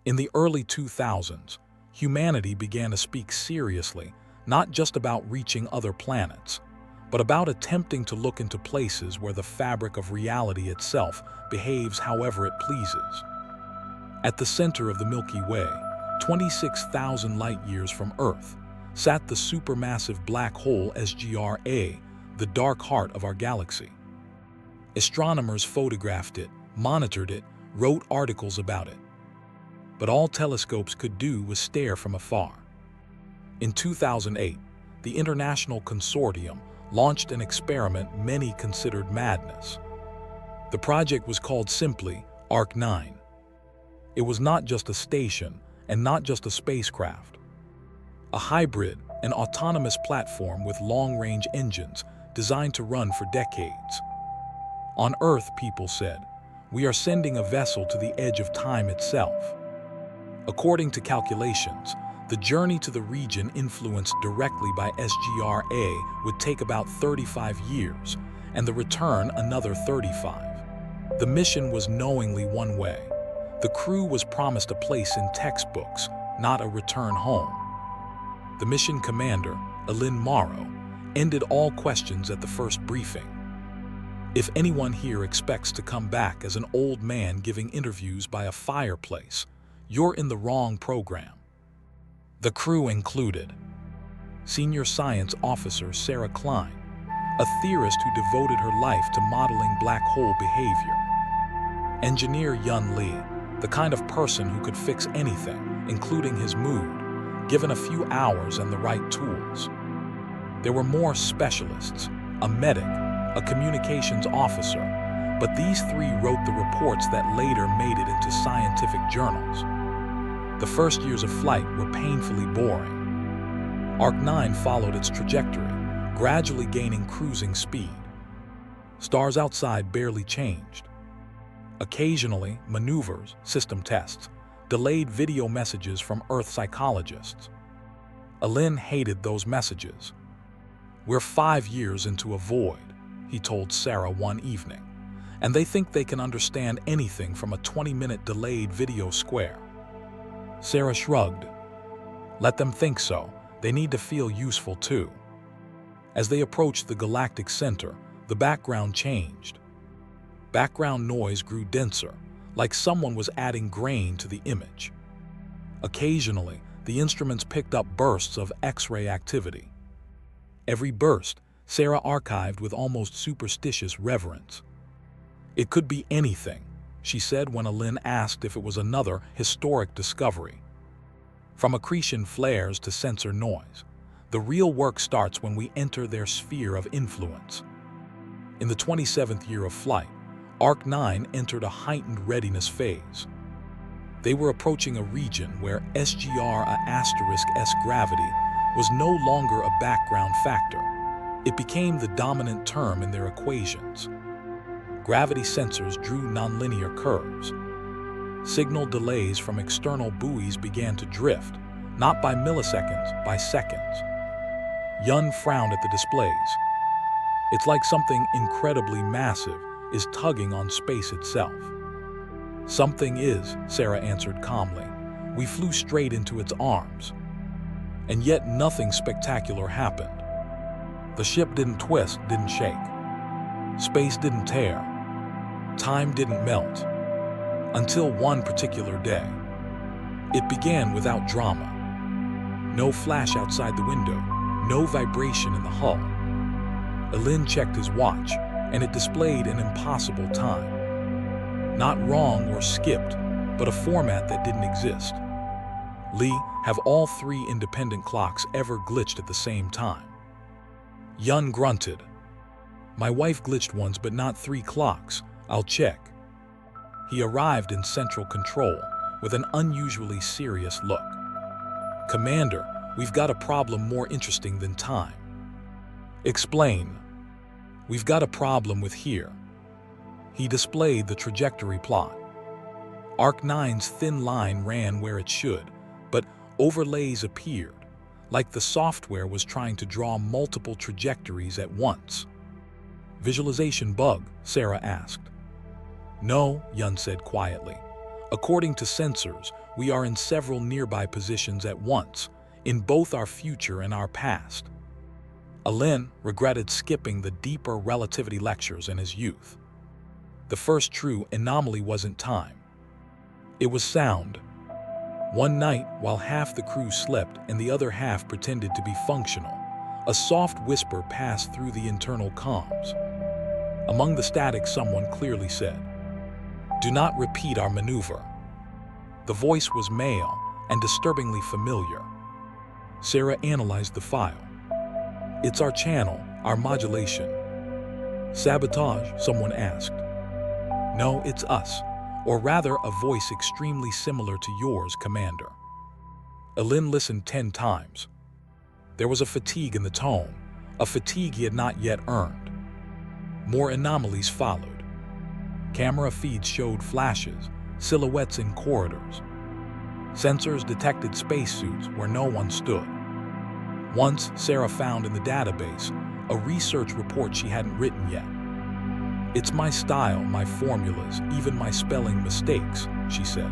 In the early 2000s, humanity began to speak seriously, not just about reaching other planets, but about attempting to look into places where the fabric of reality itself behaves however it pleases. At the center of the Milky Way, 26,000 light-years from Earth, sat the supermassive black hole SGR-A, the dark heart of our galaxy. Astronomers photographed it, monitored it, wrote articles about it. But all telescopes could do was stare from afar. In 2008, the International Consortium launched an experiment many considered madness. The project was called simply ARK-9. It was not just a station and not just a spacecraft. A hybrid, an autonomous platform with long-range engines designed to run for decades. On Earth, people said, we are sending a vessel to the edge of time itself. According to calculations, the journey to the region influenced directly by SGR-A would take about 35 years, and the return another 35. The mission was knowingly one way. The crew was promised a place in textbooks, not a return home. The mission commander, Alin Morrow, ended all questions at the first briefing. If anyone here expects to come back as an old man giving interviews by a fireplace, you're in the wrong program. The crew included Senior Science Officer Sarah Klein, a theorist who devoted her life to modeling black hole behavior. Engineer Yun Lee, the kind of person who could fix anything, including his mood, given a few hours and the right tools. There were more specialists, a medic, a communications officer, but these three wrote the reports that later made it into scientific journals. The first years of flight were painfully boring. ARK-9 followed its trajectory, gradually gaining cruising speed. Stars outside barely changed. Occasionally, maneuvers, system tests, delayed video messages from Earth psychologists. Alin hated those messages. We're 5 years into a void, he told Sarah one evening, and they think they can understand anything from a 20-minute delayed video square. Sarah shrugged. Let them think so. They need to feel useful too. As they approached the galactic center, the background changed. Background noise grew denser, like someone was adding grain to the image. Occasionally, the instruments picked up bursts of X-ray activity. Every burst, Sarah archived with almost superstitious reverence. It could be anything, she said when Alin asked if it was another historic discovery. From accretion flares to sensor noise, the real work starts when we enter their sphere of influence. In the 27th year of flight, ARK-9 entered a heightened readiness phase. They were approaching a region where SGR**S gravity was no longer a background factor. It became the dominant term in their equations. Gravity sensors drew nonlinear curves. Signal delays from external buoys began to drift, not by milliseconds, by seconds. Yun frowned at the displays. It's like something incredibly massive is tugging on space itself. Something is, Sarah answered calmly. We flew straight into its arms. And yet nothing spectacular happened. The ship didn't twist, didn't shake. Space didn't tear. Time didn't melt. Until one particular day. It began without drama. No flash outside the window, no vibration in the hull. Alin checked his watch, and it displayed an impossible time. Not wrong or skipped, but a format that didn't exist. Lee, have all three independent clocks ever glitched at the same time? Yun grunted. My wife glitched once, but not 3 clocks. I'll check. He arrived in central control with an unusually serious look. Commander, we've got a problem more interesting than time. Explain. We've got a problem with here. He displayed the trajectory plot. ARK-9's thin line ran where it should, but overlays appeared, like the software was trying to draw multiple trajectories at once. Visualization bug, Sarah asked. No, Yun said quietly. According to sensors, we are in several nearby positions at once, in both our future and our past. Alin regretted skipping the deeper relativity lectures in his youth. The first true anomaly wasn't time. It was sound. One night, while half the crew slept and the other half pretended to be functional, a soft whisper passed through the internal comms. Among the static, someone clearly said, "Do not repeat our maneuver." The voice was male and disturbingly familiar. Sarah analyzed the file. "It's our channel, our modulation." "Sabotage?" someone asked. "No, it's us, or rather a voice extremely similar to yours, Commander." Alin listened 10 times. There was a fatigue in the tone, a fatigue he had not yet earned. More anomalies followed. Camera feeds showed flashes, silhouettes in corridors. Sensors detected spacesuits where no one stood. Once, Sarah found in the database a research report she hadn't written yet. "It's my style, my formulas, even my spelling mistakes," she said.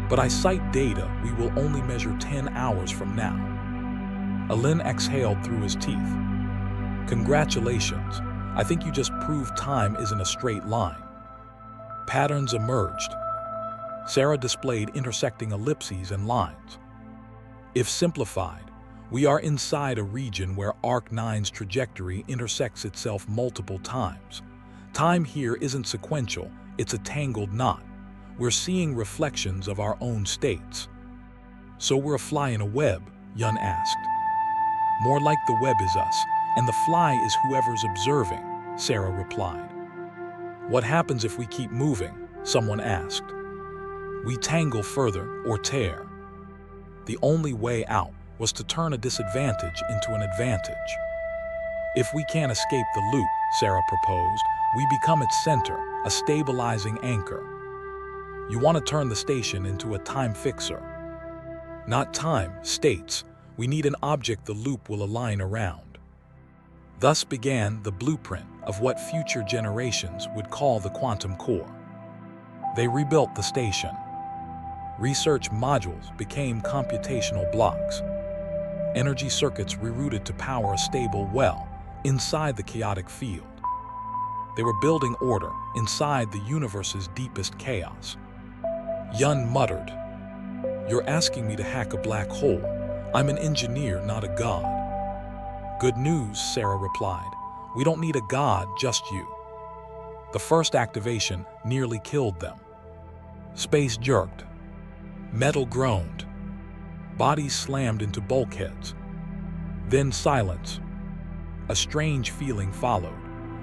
"But I cite data we will only measure 10 hours from now." Alin exhaled through his teeth. "Congratulations. I think you just proved time isn't a straight line." Patterns emerged. Sarah displayed intersecting ellipses and lines. If simplified, we are inside a region where ARK-9's trajectory intersects itself multiple times. Time here isn't sequential, it's a tangled knot. We're seeing reflections of our own states. "So we're a fly in a web?" Yun asked. "More like the web is us, and the fly is whoever's observing," Sarah replied. "What happens if we keep moving?" someone asked. "We tangle further or tear." The only way out was to turn a disadvantage into an advantage. "If we can't escape the loop," Sarah proposed, "we become its center, a stabilizing anchor." "You want to turn the station into a time fixer?" "Not time, states. We need an object the loop will align around." Thus began the blueprint of what future generations would call the quantum core. They rebuilt the station. Research modules became computational blocks. Energy circuits rerouted to power a stable well inside the chaotic field. They were building order inside the universe's deepest chaos. Yun muttered, "You're asking me to hack a black hole. I'm an engineer, not a god." "Good news," Sarah replied. "We don't need a god, just you." The first activation nearly killed them. Space jerked. Metal groaned. Bodies slammed into bulkheads. Then silence. A strange feeling followed,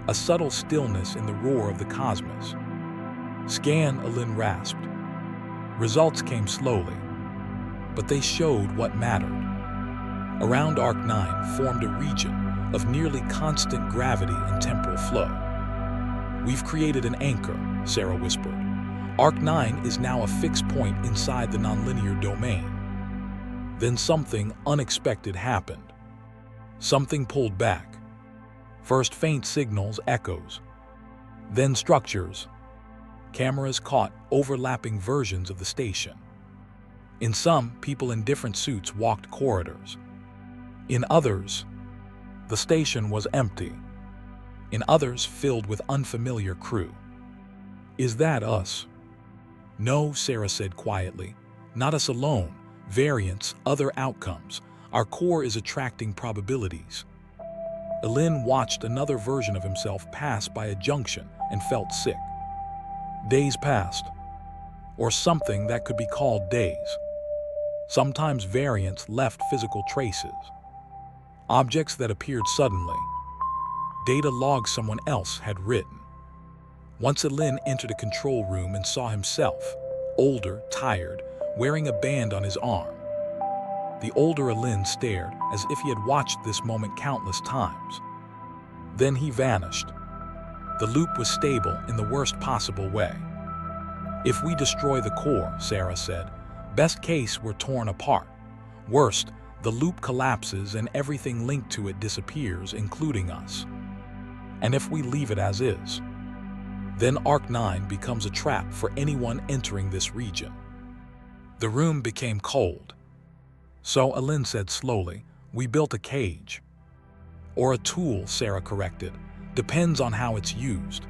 a subtle stillness in the roar of the cosmos. "Scan," Alin rasped. Results came slowly, but they showed what mattered. Around ARK-9 formed a region of nearly constant gravity and temporal flow. "We've created an anchor," Sarah whispered. "ARK-9 is now a fixed point inside the nonlinear domain." Then something unexpected happened. Something pulled back. First faint signals, echoes. Then structures. Cameras caught overlapping versions of the station. In some, people in different suits walked corridors. In others, the station was empty. In others, filled with unfamiliar crew. "Is that us?" "No," Sarah said quietly. "Not us alone. Variants, other outcomes. Our core is attracting probabilities." Alin watched another version of himself pass by a junction and felt sick. Days passed, or something that could be called days. Sometimes variants left physical traces. Objects that appeared suddenly. Data logs someone else had written. Once Alin entered a control room and saw himself, older, tired, wearing a band on his arm. The older Alin stared as if he had watched this moment countless times. Then he vanished. The loop was stable in the worst possible way. "If we destroy the core," Sarah said, "best case we're torn apart. Worst, the loop collapses and everything linked to it disappears, including us. And if we leave it as is?" Then ARK-9 becomes a trap for anyone entering this region. The room became cold. So Alin said slowly, "We built a cage." "Or a tool," Sarah corrected. "Depends on how it's used."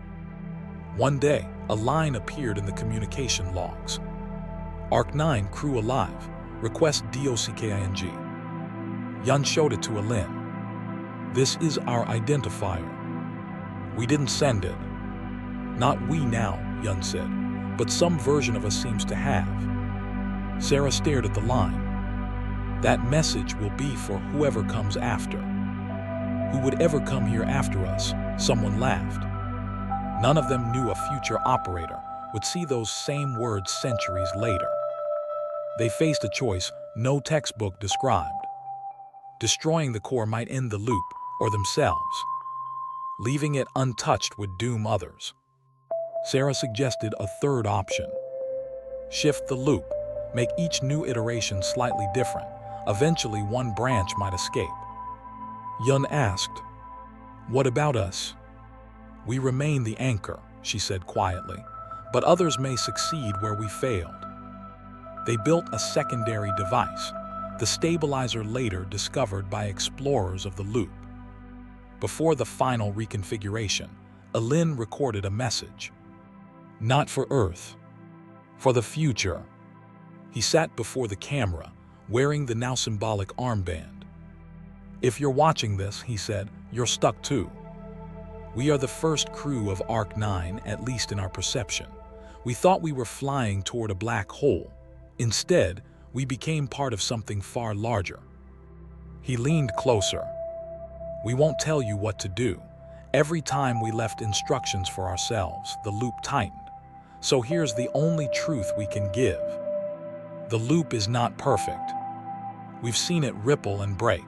One day, a line appeared in the communication logs. ARK-9 crew alive. Request DOCKING. Yun showed it to Alin. "This is our identifier. We didn't send it." "Not we now," Yun said, "but some version of us seems to have." Sarah stared at the line. "That message will be for whoever comes after." "Who would ever come here after us?" Someone laughed. None of them knew a future operator would see those same words centuries later. They faced a choice no textbook described. Destroying the core might end the loop, or themselves. Leaving it untouched would doom others. Sarah suggested a third option. Shift the loop, make each new iteration slightly different. Eventually, one branch might escape. Yun asked, "What about us?" "We remain the anchor," she said quietly, "but others may succeed where we failed." They built a secondary device, the stabilizer later discovered by explorers of the loop. Before the final reconfiguration, Alin recorded a message. "Not for Earth. For the future." He sat before the camera, wearing the now symbolic armband. "If you're watching this," he said, "you're stuck too. We are the first crew of ARK-9, at least in our perception. We thought we were flying toward a black hole. Instead, we became part of something far larger." He leaned closer. "We won't tell you what to do. Every time we left instructions for ourselves, the loop tightened. So here's the only truth we can give. The loop is not perfect. We've seen it ripple and break.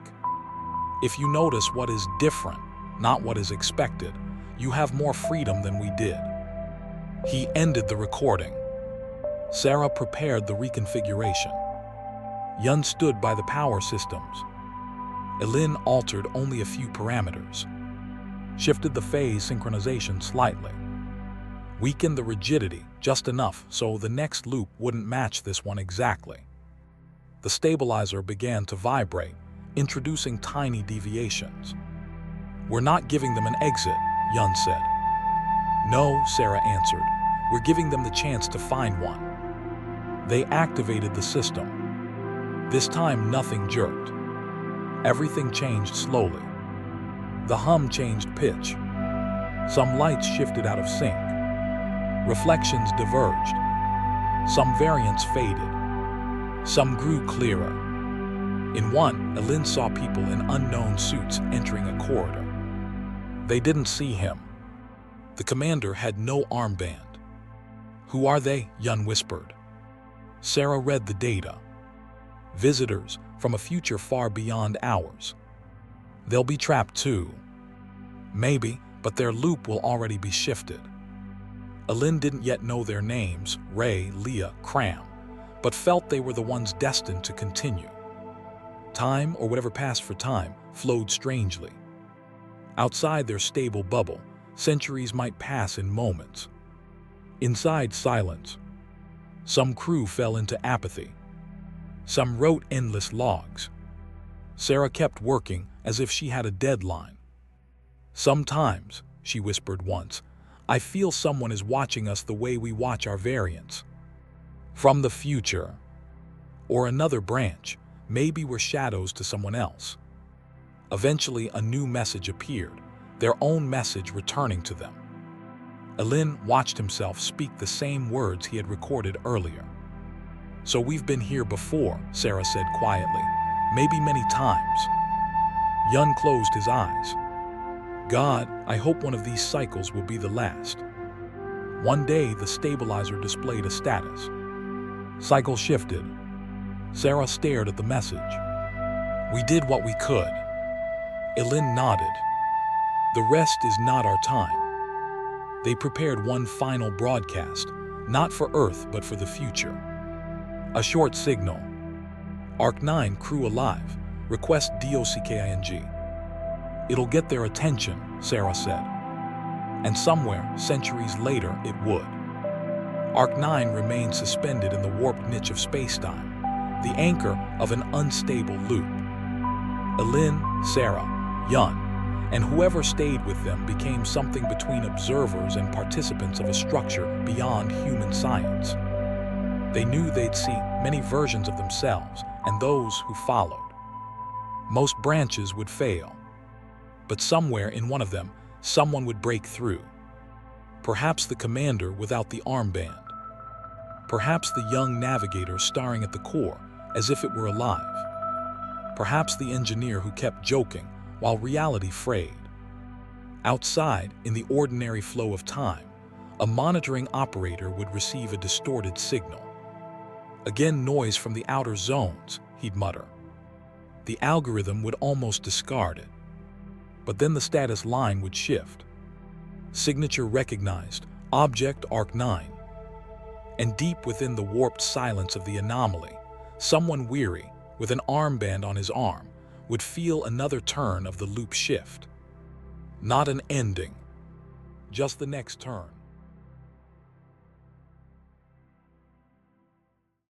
If you notice what is different, not what is expected, you have more freedom than we did." He ended the recording. Sarah prepared the reconfiguration. Yun stood by the power systems. Alin altered only a few parameters. Shifted the phase synchronization slightly. Weakened the rigidity just enough so the next loop wouldn't match this one exactly. The stabilizer began to vibrate, introducing tiny deviations. "We're not giving them an exit," Yun said. "No," Sarah answered. "We're giving them the chance to find one." They activated the system. This time nothing jerked. Everything changed slowly. The hum changed pitch. Some lights shifted out of sync. Reflections diverged. Some variants faded. Some grew clearer. In one, Alin saw people in unknown suits entering a corridor. They didn't see him. The commander had no armband. "Who are they?" Yun whispered. Sarah read the data. "Visitors from a future far beyond ours. They'll be trapped too. Maybe, but their loop will already be shifted." Alin didn't yet know their names, Ray, Leah, Cram, but felt they were the ones destined to continue. Time, or whatever passed for time, flowed strangely. Outside their stable bubble, centuries might pass in moments. Inside, silence. Some crew fell into apathy. Some wrote endless logs. Sarah kept working as if she had a deadline. "Sometimes," she whispered once, "I feel someone is watching us the way we watch our variants. From the future. Or another branch, maybe we're shadows to someone else." Eventually, a new message appeared, their own message returning to them. Alin watched himself speak the same words he had recorded earlier. "So we've been here before," Sarah said quietly. "Maybe many times." Yun closed his eyes. "God, I hope one of these cycles will be the last." One day, the stabilizer displayed a status. Cycle shifted. Sarah stared at the message. "We did what we could." Alin nodded. "The rest is not our time." They prepared one final broadcast, not for Earth but for the future. A short signal. "ARK-9 crew alive. Request DOCKING." "It'll get their attention," Sarah said. And somewhere, centuries later, it would. ARK-9 remained suspended in the warped niche of space-time, the anchor of an unstable loop. Elin, Sarah, Yun, and whoever stayed with them became something between observers and participants of a structure beyond human science. They knew they'd see many versions of themselves and those who followed. Most branches would fail, but somewhere in one of them, someone would break through. Perhaps the commander without the armband. Perhaps the young navigator staring at the core as if it were alive. Perhaps the engineer who kept joking while reality frayed. Outside, in the ordinary flow of time, a monitoring operator would receive a distorted signal. Again, noise from the outer zones, he'd mutter. The algorithm would almost discard it. But then the status line would shift. Signature recognized, object ARK-9. And deep within the warped silence of the anomaly, someone weary, with an armband on his arm, would feel another turn of the loop shift. Not an ending, just the next turn.